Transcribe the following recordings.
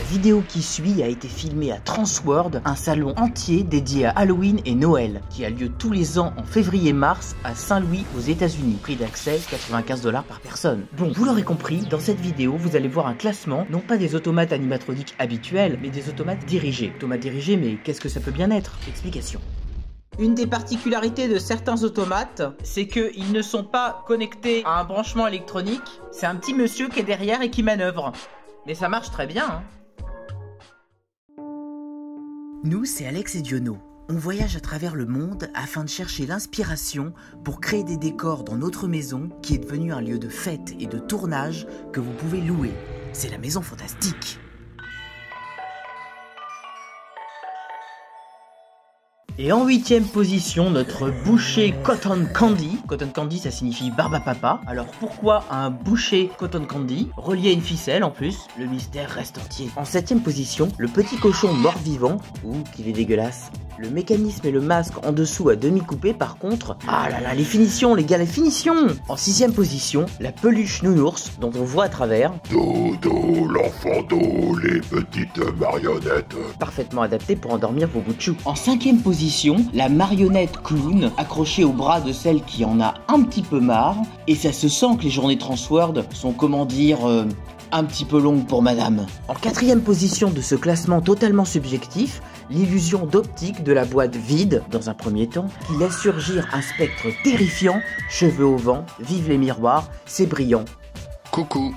vidéo qui suit a été filmée à Transworld, un salon entier dédié à Halloween et Noël, qui a lieu tous les ans en février-mars à Saint-Louis aux États-Unis. Prix d'accès 95 $ par personne. Bon, vous l'aurez compris, dans cette vidéo, vous allez voir un classement, non pas des automates animatroniques habituels, mais des automates dirigés. Automates dirigés, mais qu'est-ce que ça peut bien être? Explication. Une des particularités de certains automates, c'est qu'ils ne sont pas connectés à un branchement électronique. C'est un petit monsieur qui est derrière et qui manœuvre. Mais ça marche très bien, hein. Nous, c'est Alex et Diono. On voyage à travers le monde afin de chercher l'inspiration pour créer des décors dans notre maison qui est devenue un lieu de fête et de tournage que vous pouvez louer. C'est la Maison Fantastique. Et en 8e position, notre boucher Cotton Candy. Cotton Candy, ça signifie barbe à papa. Alors pourquoi un boucher Cotton Candy relié à une ficelle en plus? Le mystère reste entier. En 7e position, le petit cochon mort-vivant. Ouh, qu'il est dégueulasse. Le mécanisme et le masque en dessous à demi coupé par contre. Ah là là, les finitions les gars, les finitions. En 6e position, la peluche nounours dont on voit à travers. Dodo, l'enfant d'eau, les petites marionnettes. Parfaitement adapté pour endormir vos bouts de chou. En 5e position, la marionnette clown accrochée au bras de celle qui en a un petit peu marre. Et ça se sent que les journées Transworld sont, comment dire, un petit peu longues pour madame. En 4e position de ce classement totalement subjectif, l'illusion d'optique de la boîte vide, dans un premier temps, qui laisse surgir un spectre terrifiant, cheveux au vent, vive les miroirs, c'est brillant. Coucou.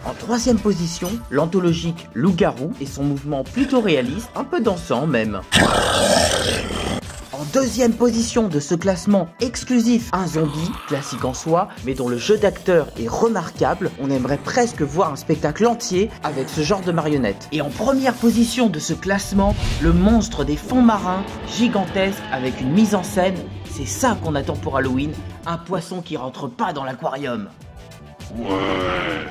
En 3e position, l'anthologique loup-garou et son mouvement plutôt réaliste, un peu dansant même. En 2e position de ce classement exclusif, un zombie, classique en soi, mais dont le jeu d'acteur est remarquable. On aimerait presque voir un spectacle entier avec ce genre de marionnette. Et en 1re position de ce classement, le monstre des fonds marins, gigantesque avec une mise en scène. C'est ça qu'on attend pour Halloween, un poisson qui rentre pas dans l'aquarium. Ouais.